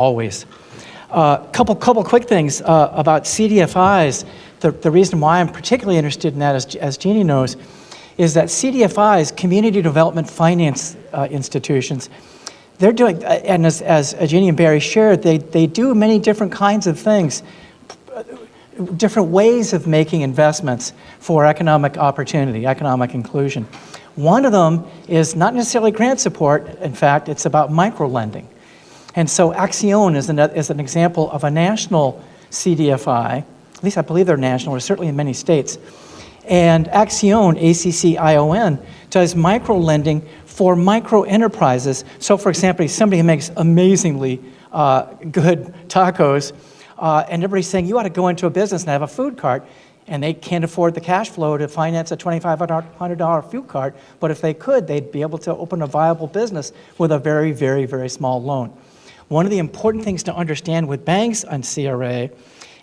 always. Couple quick things about CDFIs. The reason why I'm particularly interested in that, as Jeannie knows, is that CDFIs, community development finance institutions, they're doing, and as Jeannie and Barry shared, they do many different kinds of things, different ways of making investments for economic opportunity, economic inclusion. One of them is not necessarily grant support. In fact, it's about micro-lending. And so Accion is an example of a national CDFI, at least I believe they're national, or certainly in many states. And Accion, A-C-C-I-O-N, does micro-lending for micro-enterprises. So for example, somebody who makes amazingly good tacos, and everybody's saying, you ought to go into a business and have a food cart, and they can't afford the cash flow to finance a $2,500 food cart, but if they could, they'd be able to open a viable business with a very, very, very small loan. One of the important things to understand with banks on CRA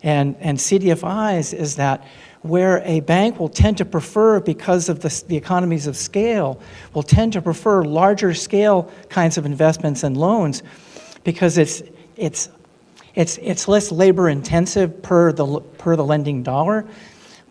and CDFIs is that where a bank will tend to prefer, because of the economies of scale, will tend to prefer larger scale kinds of investments and loans because it's less labor intensive per the lending dollar.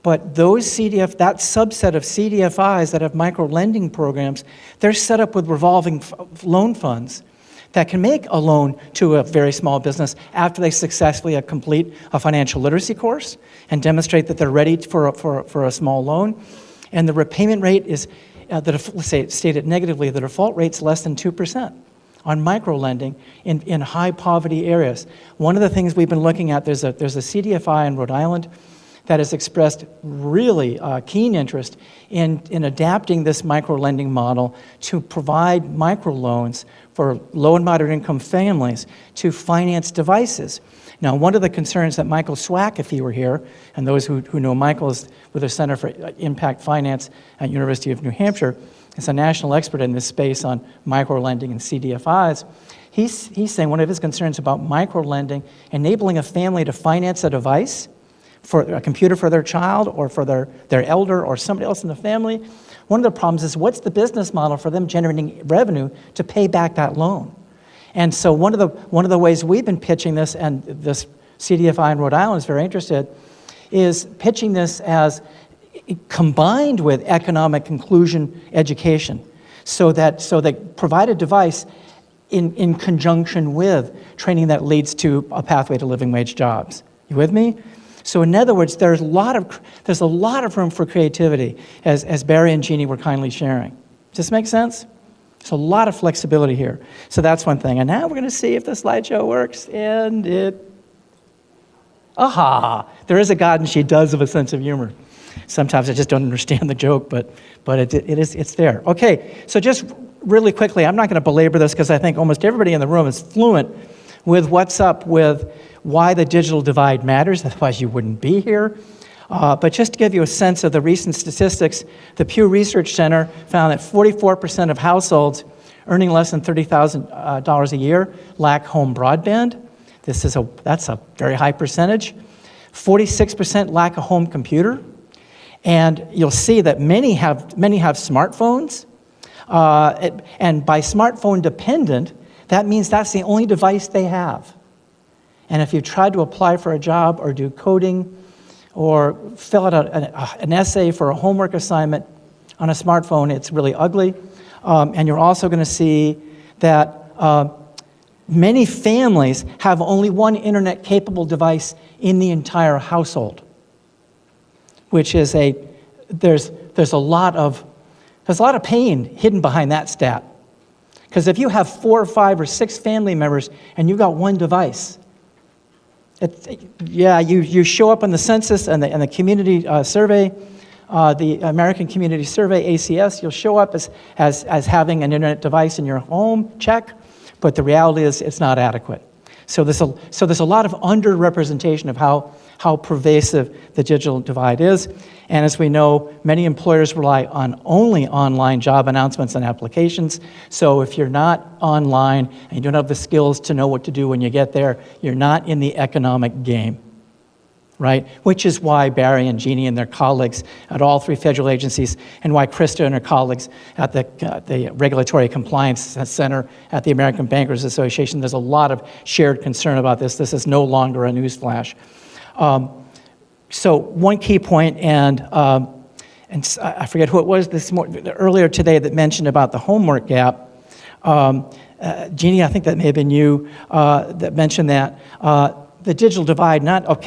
But that subset of CDFIs that have micro lending programs, they're set up with revolving loan funds that can make a loan to a very small business after they successfully complete a financial literacy course and demonstrate that they're ready for a small loan. And the repayment rate is, let's say, stated negatively, the default rate's less than 2% on micro-lending in high poverty areas. One of the things we've been looking at, there's a CDFI in Rhode Island that has expressed really keen interest in adapting this micro-lending model to provide microloans for low and moderate income families to finance devices. Now, one of the concerns that Michael Swack, if he were here, and those who know Michael is with the Center for Impact Finance at University of New Hampshire, is a national expert in this space on micro-lending and CDFIs. He's saying one of his concerns about micro-lending, enabling a family to finance a device, for a computer for their child or for their elder or somebody else in the family. One of the problems is, what's the business model for them generating revenue to pay back that loan? And so one of the ways we've been pitching this, and this CDFI in Rhode Island is very interested, is pitching this as combined with economic inclusion education, so they provide a device in conjunction with training that leads to a pathway to living wage jobs. You with me? So in other words, there's a lot of room for creativity, as Barry and Jeannie were kindly sharing. Does this make sense? There's a lot of flexibility here. So that's one thing. And now we're going to see if the slideshow works. And there is a God, and she does have a sense of humor. Sometimes I just don't understand the joke, but it's there. Okay, so just really quickly, I'm not going to belabor this because I think almost everybody in the room is fluent with what's up with why the digital divide matters, otherwise you wouldn't be here. But just to give you a sense of the recent statistics, the Pew Research Center found that 44% of households earning less than $30,000 a year lack home broadband. That's a very high percentage. 46% lack a home computer. And you'll see that many have smartphones. And by smartphone dependent, that means that's the only device they have. And if you've tried to apply for a job or do coding or fill out an essay for a homework assignment on a smartphone, it's really ugly. And you're also going to see that many families have only one internet-capable device in the entire household, which is there's a lot of pain hidden behind that stat. Because if you have 4 or 5 or 6 family members and you've got one device, you show up on the census and the community survey, the American Community Survey, ACS, you'll show up as having an internet device in your home, check, but the reality is it's not adequate. So there's a lot of underrepresentation of how pervasive the digital divide is. And as we know, many employers rely on only online job announcements and applications. So if you're not online and you don't have the skills to know what to do when you get there, you're not in the economic game. right? Which is why Barry and Jeannie and their colleagues at all 3 federal agencies, and why Krista and her colleagues at the Regulatory Compliance Center at the American Bankers Association, there's a lot of shared concern about this. This is no longer a newsflash. So one key point, and I forget who it was earlier today that mentioned about the homework gap. Jeannie, I think that may have been you that mentioned that. The digital divide,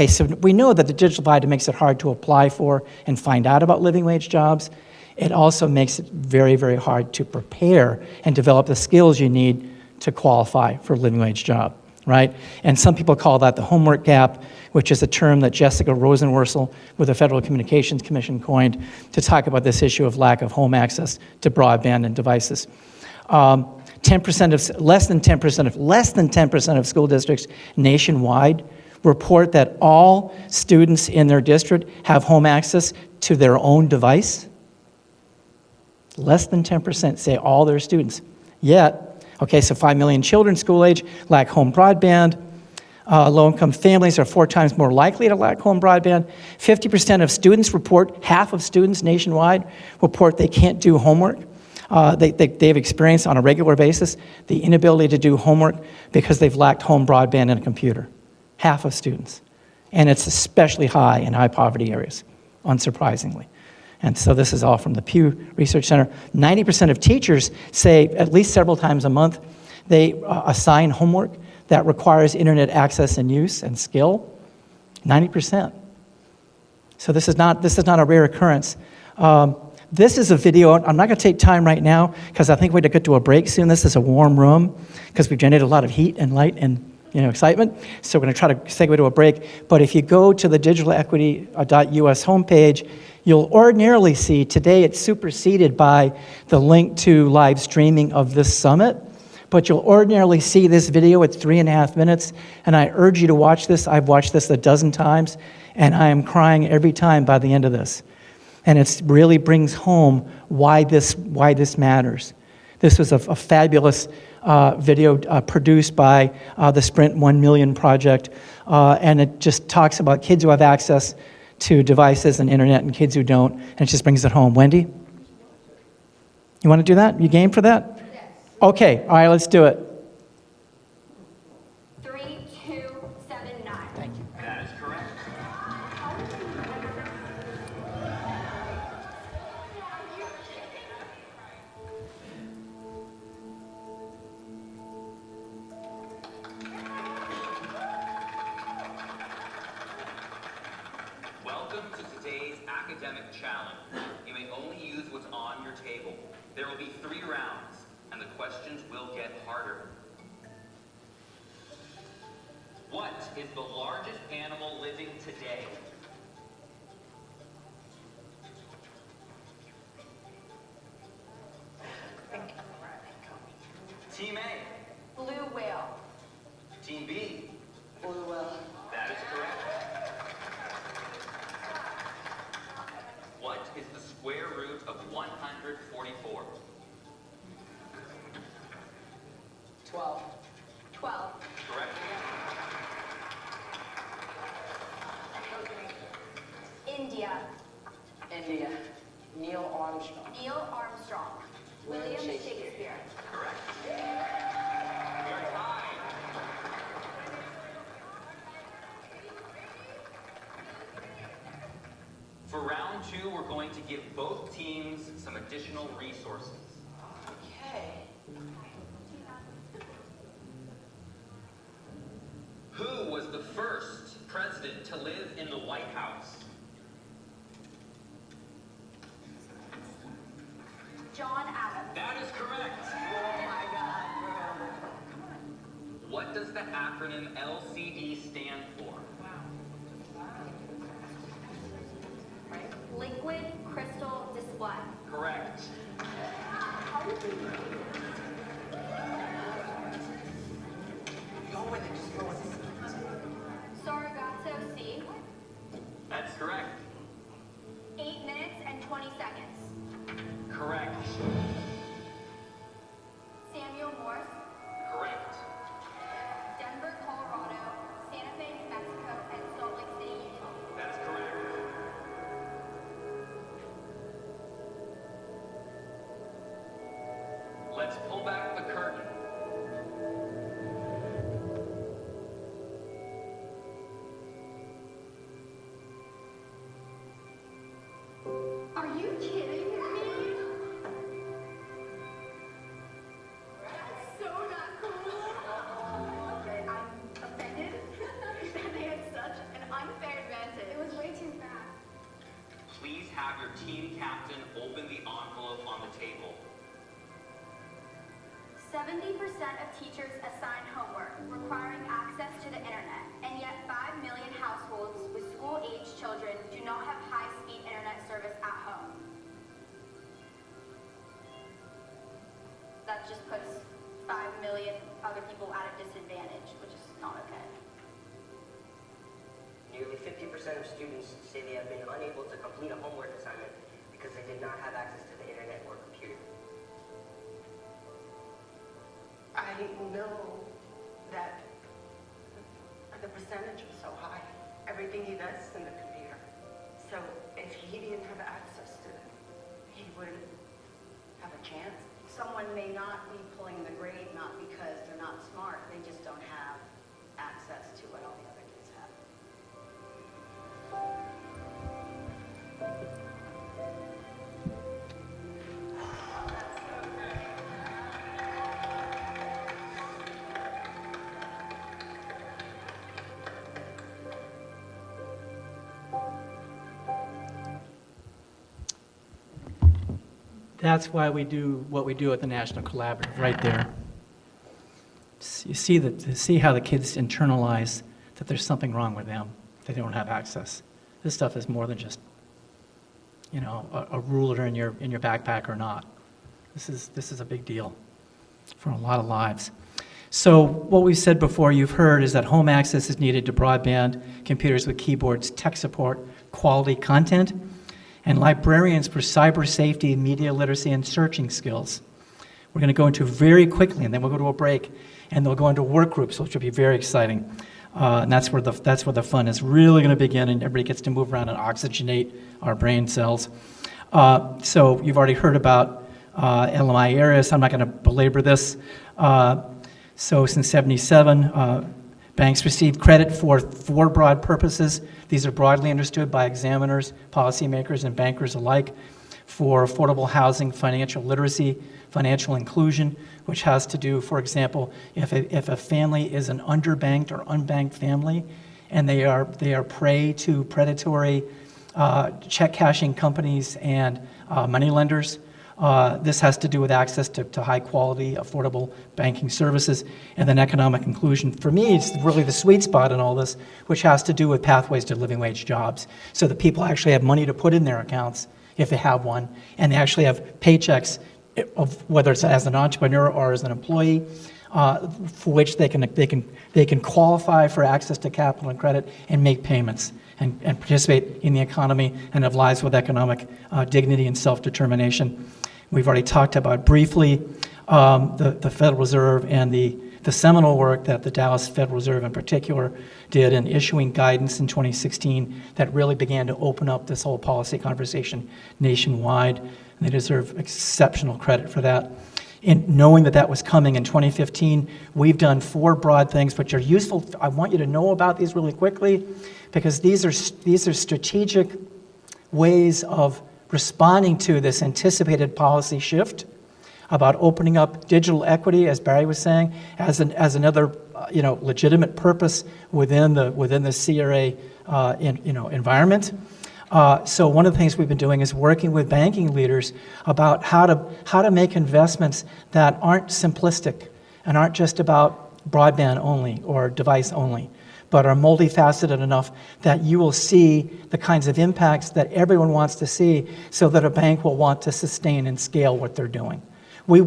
so we know that the digital divide makes it hard to apply for and find out about living wage jobs. It also makes it very, very hard to prepare and develop the skills you need to qualify for a living wage job, right? And some people call that the homework gap, which is a term that Jessica Rosenworcel with the Federal Communications Commission coined to talk about this issue of lack of home access to broadband and devices. 10% of less than 10% of school districts nationwide report that all students in their district have home access to their own device. Less than 10% say all their students. Yet, so 5 million children school age lack home broadband. Low-income families are 4 times more likely to lack home broadband. 50% of students report, half of students nationwide report they can't do homework. They've experienced on a regular basis the inability to do homework because they've lacked home broadband and a computer. Half of students. And it's especially high in high poverty areas, unsurprisingly. And so this is all from the Pew Research Center. 90% of teachers say at least several times a month they assign homework that requires internet access and use and skill. 90%. So this is not a rare occurrence. This is a video. I'm not going to take time right now because I think we're going to get to a break soon. This is a warm room because we've generated a lot of heat and light and excitement. So we're going to try to segue to a break. But if you go to the digitalequity.us homepage, you'll ordinarily see today it's superseded by the link to live streaming of this summit. But you'll ordinarily see this video. It's 3.5 minutes. And I urge you to watch this. I've watched this a dozen times. And I am crying every time by the end of this. And it really brings home why this matters. This was a fabulous video produced by the Sprint 1 Million Project, and it just talks about kids who have access to devices and internet and kids who don't, and it just brings it home. Wendy? You want to do that? You game for that? Yes. Okay, all right, let's do it. 3, 2, 7, 9. Thank you. That is correct. Welcome to today's academic challenge. You may only use what's on your table. There will be 3 rounds, and the questions will get harder. What is the largest animal living today? Team A. Blue whale. Team B. Blue whale. That is correct. What is the square root of 144? 12. 12. Correct. India. India. Neil Armstrong. Neil Armstrong. William Shakespeare. Correct. You're tied. For round 2, we're going to give both teams some additional resources. Okay. Who was the first president to live in the White House? John Adams. That is correct. Oh my God. What does the acronym LCD stand for? Liquid crystal display. Correct. Go with it, just go with it. Sargasso Sea. That's correct. 8 minutes and 20 seconds. Correct. Samuel Morse. Correct. Denver, Colorado. Santa Fe, New Mexico. And Salt Lake City, Utah. Let's pull back the curtain. Are you kidding me? That's so not cool. Okay, I'm offended that they had such an unfair advantage. It was way too fast. Please have your team captain open the envelope on the table. 70% of teachers assign homework requiring access to the internet, and yet 5 million households with school-age children do not have high-speed internet service at home. That just puts 5 million other people at a disadvantage, which is not okay. Nearly 50% of students say they have been unable to complete a homework assignment because they did not have access to the internet or computer. I know that the percentage is so high. Everything he does is in the computer. So if he didn't have access to it, he wouldn't have a chance. Someone may not be pulling the grade not because they're not smart, they just don't have access to what all the other kids have. That's why we do what we do at the National Collaborative, right there. You see how the kids internalize that there's something wrong with them, that they don't have access. This stuff is more than just, you know, a ruler in your backpack or not. This is a big deal for a lot of lives. So what we've said before, you've heard, is that home access is needed to broadband, computers with keyboards, tech support, quality content, and librarians for cyber safety, media literacy, and searching skills. We're going to go into very quickly, and then we'll go to a break, and they'll go into work groups, which will be very exciting. And that's where the fun is really going to begin, and everybody gets to move around and oxygenate our brain cells. So you've already heard about LMI areas. I'm not going to belabor this. So since '77, banks received credit for four broad purposes. These are broadly understood by examiners, policymakers, and bankers alike: for affordable housing, financial literacy, financial inclusion, which has to do, for example, if a family is an underbanked or unbanked family, and they are prey to predatory check cashing companies and money lenders. This has to do with access to high quality, affordable banking services, and then economic inclusion. For me, it's really the sweet spot in all this, which has to do with pathways to living wage jobs, so that people actually have money to put in their accounts if they have one, and they actually have paychecks, of whether it's as an entrepreneur or as an employee, for which they can qualify for access to capital and credit and make payments and participate in the economy and have lives with economic dignity and self-determination. We've already talked about briefly the Federal Reserve and the seminal work that the Dallas Federal Reserve in particular did in issuing guidance in 2016 that really began to open up this whole policy conversation nationwide, and they deserve exceptional credit for that. In knowing that was coming in 2015, we've done four broad things which are useful. I want you to know about these really quickly, because these are strategic ways of responding to this anticipated policy shift about opening up digital equity, as Barry was saying, as another legitimate purpose within the CRA environment. So one of the things we've been doing is working with banking leaders about how to make investments that aren't simplistic and aren't just about broadband only or device only, but are multifaceted enough that you will see the kinds of impacts that everyone wants to see, so that a bank will want to sustain and scale what they're doing. We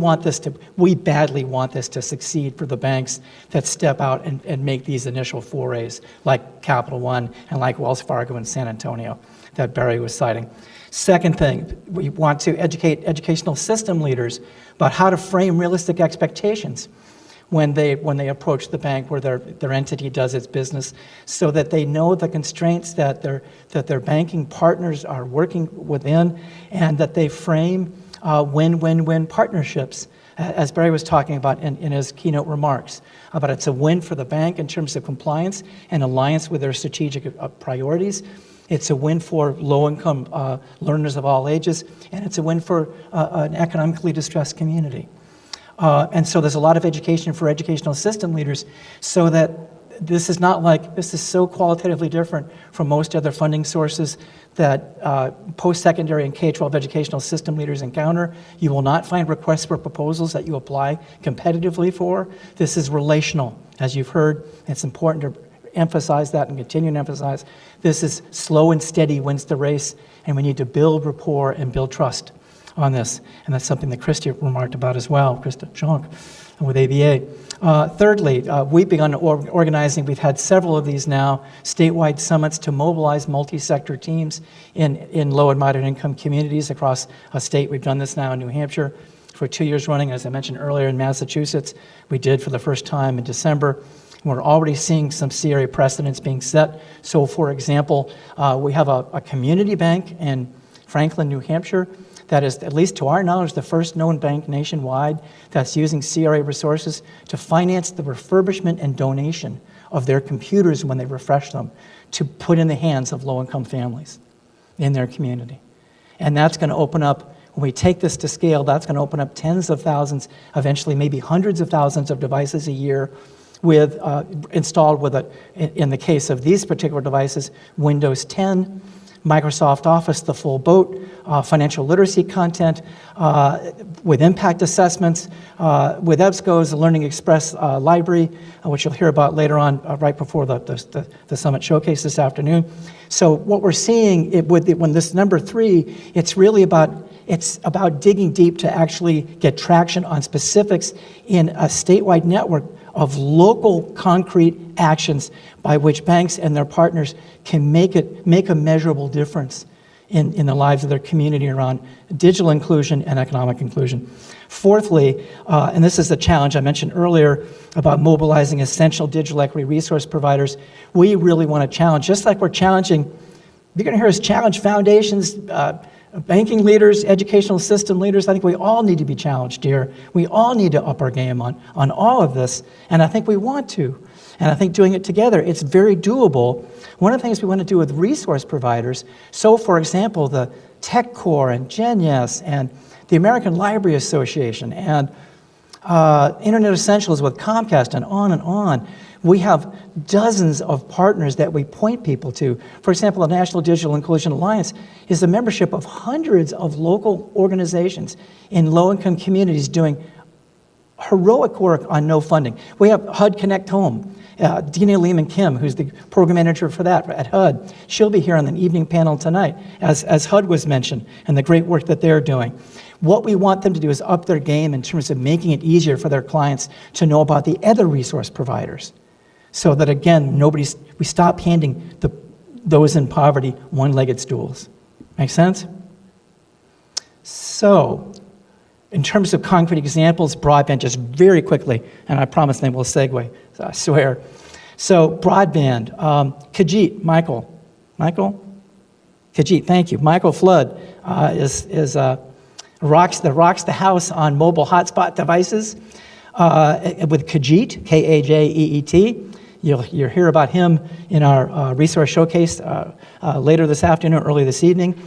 badly want this to succeed for the banks that step out and make these initial forays, like Capital One and like Wells Fargo in San Antonio that Barry was citing. Second thing, we want to educate educational system leaders about how to frame realistic expectations when they approach the bank where their entity does its business, so that they know the constraints that their banking partners are working within, and that they frame win-win-win partnerships as Barry was talking about in his keynote remarks, about it's a win for the bank in terms of compliance and alliance with their strategic priorities. It's a win for low-income learners of all ages, and it's a win for an economically distressed community. And so there's a lot of education for educational system leaders, so that this is not like, this is so qualitatively different from most other funding sources that post-secondary and K-12 educational system leaders encounter. You will not find requests for proposals that you apply competitively for. This is relational, as you've heard. It's important to emphasize that and continue to emphasize. This is slow and steady wins the race, and we need to build rapport and build trust on this. And that's something that Christy remarked about as well, Krista Jonk with ABA. Thirdly, we've begun organizing, we've had several of these now, statewide summits to mobilize multi-sector teams in low and moderate income communities across a state. We've done this now in New Hampshire for 2 years running. As I mentioned earlier, in Massachusetts, we did for the first time in December. We're already seeing some CRA precedents being set. So for example, we have a community bank in Franklin, New Hampshire, that is, at least to our knowledge, the first known bank nationwide that's using CRA resources to finance the refurbishment and donation of their computers when they refresh them, to put in the hands of low-income families in their community. And that's going to open up, when we take this to scale, that's going to open up tens of thousands, eventually maybe hundreds of thousands of devices a year with installed with, in the case of these particular devices, Windows 10, Microsoft Office, the full boat, financial literacy content, with impact assessments, with EBSCO's Learning Express library, which you'll hear about later on, right before the summit showcase this afternoon. So what we're seeing when this number 3, it's really about digging deep to actually get traction on specifics in a statewide network of local concrete actions by which banks and their partners can make a measurable difference in the lives of their community around digital inclusion and economic inclusion. Fourthly, and this is the challenge I mentioned earlier about mobilizing essential digital equity resource providers, we really want to challenge, just like we're challenging, you're going to hear us challenge foundations, banking leaders, educational system leaders. I think we all need to be challenged here. We all need to up our game on all of this, and I think we want to. And I think doing it together, it's very doable. One of the things we want to do with resource providers, so for example, the Tech Corps and GenYes and the American Library Association and Internet Essentials with Comcast and on, we have dozens of partners that we point people to. For example, the National Digital Inclusion Alliance is a membership of hundreds of local organizations in low-income communities doing heroic work on no funding. We have HUD Connect Home. Dina Lehman Kim, who's the program manager for that at HUD, she'll be here on the evening panel tonight, as HUD was mentioned, and the great work that they're doing. What we want them to do is up their game in terms of making it easier for their clients to know about the other resource providers, so that, again, we stop handing those in poverty one-legged stools. Make sense? So, in terms of concrete examples, broadband, just very quickly, and I promise they will segue, so I swear. So, broadband, Kajit, Michael, Kajit, thank you. Michael Flood rocks the house on mobile hotspot devices with Kajit, K-A-J-E-E-T. You'll hear about him in our resource showcase later this afternoon, early this evening.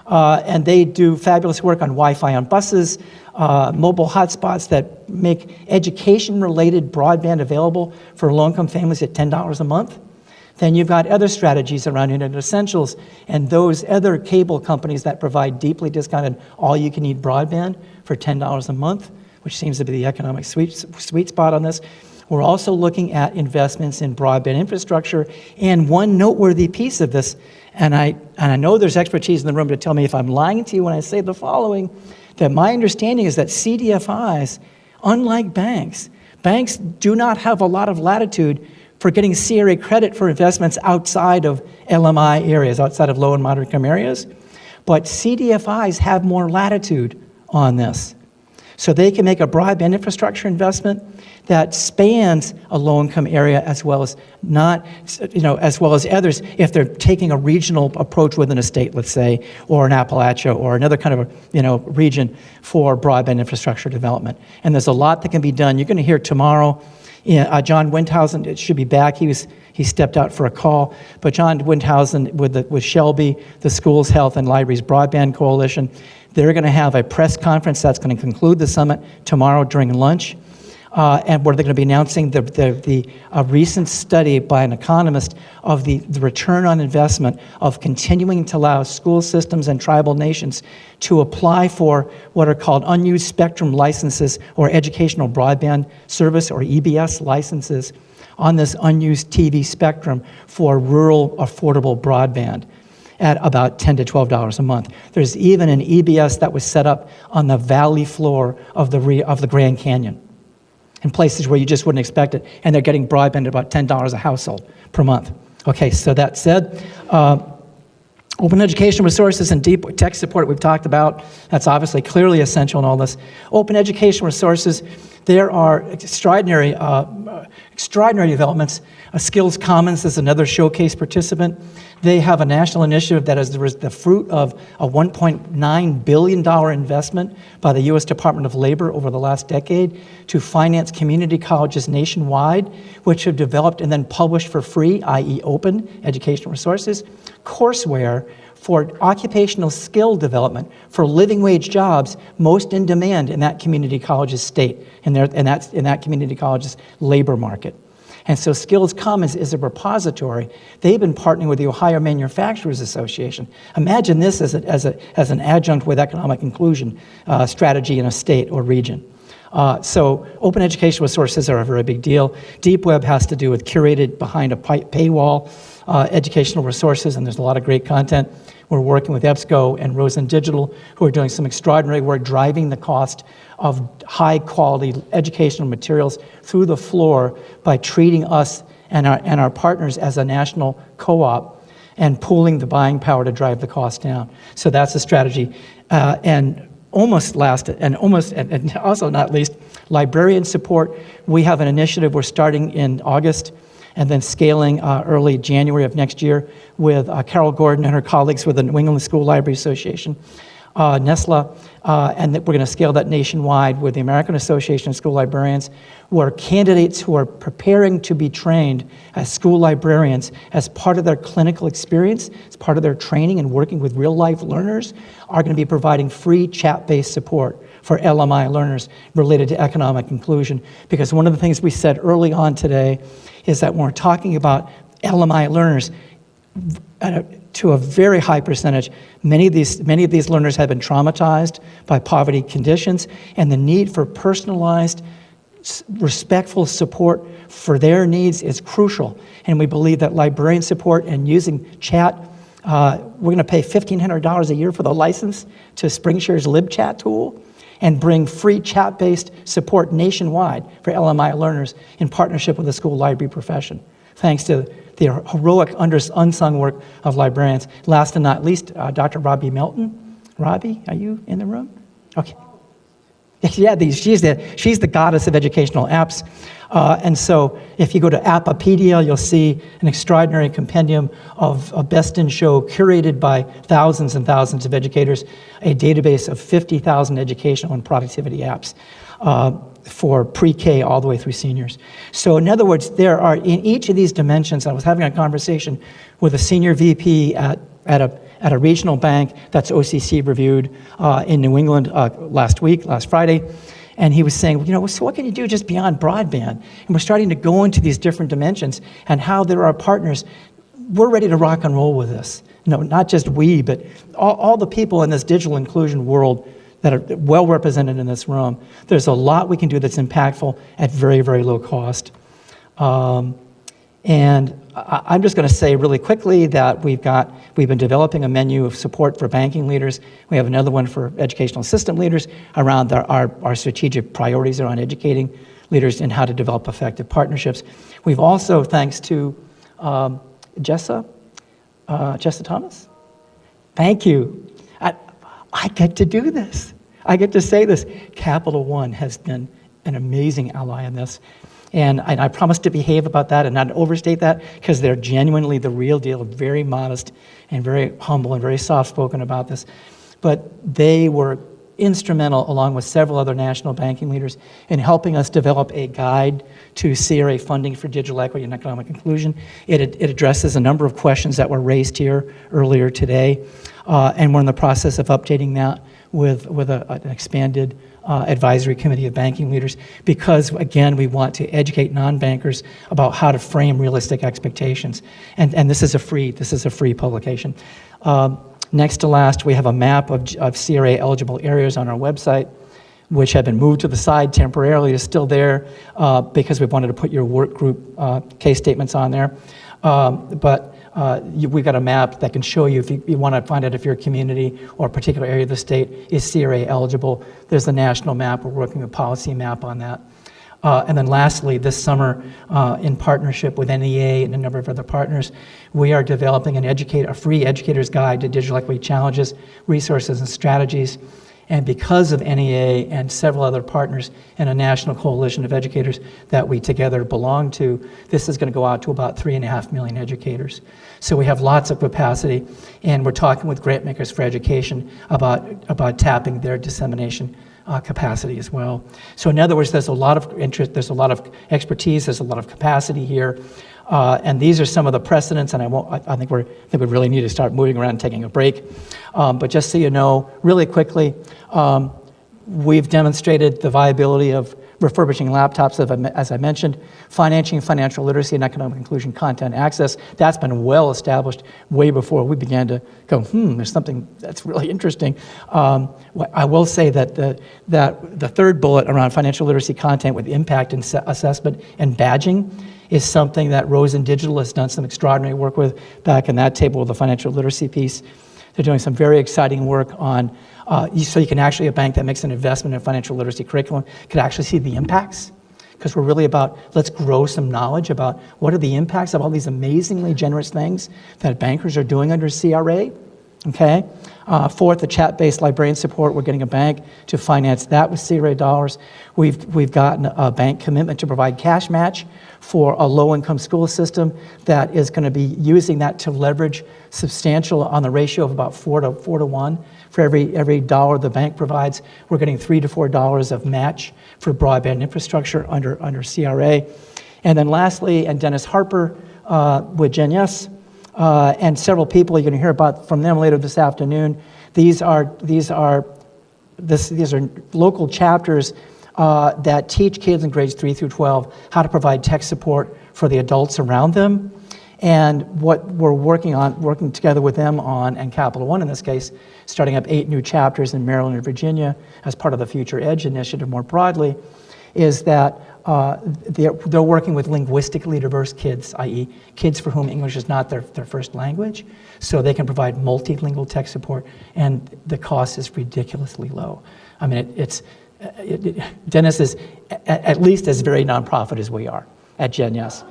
And they do fabulous work on Wi-Fi on buses, mobile hotspots that make education-related broadband available for low-income families at $10 a month. Then you've got other strategies around Internet Essentials and those other cable companies that provide deeply discounted all-you-can-eat broadband for $10 a month, which seems to be the economic sweet spot on this. We're also looking at investments in broadband infrastructure, and one noteworthy piece of this, and I know there's expertise in the room to tell me if I'm lying to you when I say the following, that my understanding is that CDFIs, unlike banks do not have a lot of latitude for getting CRA credit for investments outside of LMI areas, outside of low and moderate income areas, but CDFIs have more latitude on this. So they can make a broadband infrastructure investment that spans a low-income area as well as as well as others if they're taking a regional approach within a state, let's say, or an Appalachia or another kind of region for broadband infrastructure development. And there's a lot that can be done. You're going to hear tomorrow. John Windhausen should be back. He stepped out for a call, but John Windhausen with Shelby, the Schools, Health, and Libraries Broadband Coalition, they're going to have a press conference that's going to conclude the summit tomorrow during lunch, and where they're going to be announcing a recent study by an economist of the return on investment of continuing to allow school systems and tribal nations to apply for what are called unused spectrum licenses or educational broadband service or EBS licenses on this unused TV spectrum for rural affordable broadband at about $10 to $12 a month. There's even an EBS that was set up on the valley floor of the Grand Canyon in places where you just wouldn't expect it, and they're getting broadband at about $10 a household per month. Okay, so that said, open education resources and deep tech support we've talked about. That's obviously clearly essential in all this. Open education resources, there are extraordinary developments. Skills Commons is another showcase participant. They have a national initiative that is the fruit of a $1.9 billion investment by the U.S. Department of Labor over the last decade to finance community colleges nationwide, which have developed and then published for free, i.e. open educational resources, courseware for occupational skill development for living wage jobs most in demand in that community college's state, in that community college's labor market. And so Skills Commons is a repository. They've been partnering with the Ohio Manufacturers Association. Imagine this as an adjunct with economic inclusion strategy in a state or region. So open educational resources are a very big deal. Deep Web has to do with curated behind a paywall educational resources, and there's a lot of great content. We're working with EBSCO and Rosen Digital, who are doing some extraordinary work driving the cost of high-quality educational materials through the floor by treating us and our partners as a national co-op and pooling the buying power to drive the cost down. So that's a strategy. And also not least, librarian support. We have an initiative we're starting in August and then scaling early January of next year with Carol Gordon and her colleagues with the New England School Library Association, NESLA, and we're going to scale that nationwide with the American Association of School Librarians, where candidates who are preparing to be trained as school librarians as part of their clinical experience, as part of their training and working with real-life learners, are going to be providing free chat-based support for LMI learners related to economic inclusion. Because one of the things we said early on today is that when we're talking about LMI learners, to a very high percentage, many of these learners have been traumatized by poverty conditions, and the need for personalized, respectful support for their needs is crucial. And we believe that librarian support and using chat, we're going to pay $1,500 a year for the license to SpringShare's LibChat tool, and bring free chat-based support nationwide for LMI learners in partnership with the school library profession, thanks to the heroic unsung work of librarians. Last and not least, Dr. Robbie Melton. Robbie, are you in the room? Okay. Yeah, she's the goddess of educational apps. And so if you go to Appapedia, you'll see an extraordinary compendium of best in show curated by thousands and thousands of educators, a database of 50,000 educational and productivity apps for pre-K all the way through seniors. So in other words, there are in each of these dimensions, I was having a conversation with a senior VP at a regional bank that's OCC reviewed in New England last Friday. And he was saying, so what can you do just beyond broadband? And we're starting to go into these different dimensions and how there are partners. We're ready to rock and roll with this. No, not just we, but all the people in this digital inclusion world that are well represented in this room. There's a lot we can do that's impactful at very, very low cost. And I'm just going to say really quickly that we've been developing a menu of support for banking leaders. We have another one for educational system leaders around our strategic priorities around educating leaders and how to develop effective partnerships. We've also, thanks to Jessa Thomas, thank you. I get to do this. I get to say this. Capital One has been an amazing ally in this. And I promise to behave about that and not overstate that, because they're genuinely the real deal, very modest and very humble and very soft-spoken about this. But they were instrumental, along with several other national banking leaders, in helping us develop a guide to CRA funding for digital equity and economic inclusion. It addresses a number of questions that were raised here earlier today, and we're in the process of updating that with an expanded advisory committee of banking leaders, because, again, we want to educate non-bankers about how to frame realistic expectations. And this is a free publication. Next to last, we have a map of CRA eligible areas on our website, which have been moved to the side temporarily. It's still there because we wanted to put your work group case statements on there. We've got a map that can show you, if you want to find out if your community or a particular area of the state is CRA eligible. There's the national map. We're working a policy map on that. And then lastly, this summer, in partnership with NEA and a number of other partners, we are developing a free educator's guide to digital equity challenges, resources, and strategies. And because of NEA and several other partners and a national coalition of educators that we together belong to, this is going to go out to about 3.5 million educators. So we have lots of capacity, and we're talking with grant makers for education about tapping their dissemination capacity as well. So in other words, there's a lot of interest, there's a lot of expertise, there's a lot of capacity here. And these are some of the precedents, and I think we really need to start moving around and taking a break. But just so you know, really quickly, we've demonstrated the viability of refurbishing laptops, as I mentioned, financing financial literacy and economic inclusion content access. That's been well established way before we began to go, there's something that's really interesting. I will say that the third bullet around financial literacy content with impact and assessment and badging is something that Rosen Digital has done some extraordinary work with back in that table with the financial literacy piece. They're doing some very exciting work on, so you can actually, a bank that makes an investment in financial literacy curriculum could actually see the impacts, because we're really about, let's grow some knowledge about what are the impacts of all these amazingly generous things that bankers are doing under CRA, okay? Fourth, the chat-based librarian support. We're getting a bank to finance that with CRA dollars. We've gotten a bank commitment to provide cash match for a low-income school system that is going to be using that to leverage substantial on the ratio of about 4 to 1. For every dollar the bank provides, we're getting $3 to $4 of match for broadband infrastructure under CRA. And then lastly, and Dennis Harper with Gen Yes, and several people you're going to hear about from them later this afternoon. These are local chapters that teach kids in grades 3 through 12 how to provide tech support for the adults around them. And what we're working together with them on, and Capital One in this case, starting up 8 new chapters in Maryland and Virginia as part of the Future Edge initiative more broadly, is that they're working with linguistically diverse kids, i.e. kids for whom English is not their first language, so they can provide multilingual tech support, and the cost is ridiculously low. I mean, Dennis is at least as very nonprofit as we are at Gen Yes,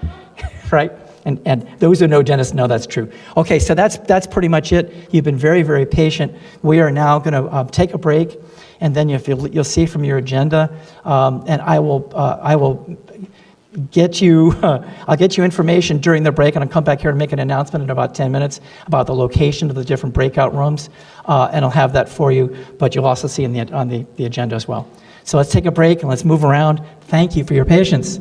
right? And those who know Dennis know that's true. Okay, so that's pretty much it. You've been very, very patient. We are now going to take a break, and then you'll see from your agenda, and I will get you. I'll get you information during the break, and I'll come back here and make an announcement in about 10 minutes about the location of the different breakout rooms, and I'll have that for you. But you'll also see on the agenda as well. So let's take a break and let's move around. Thank you for your patience.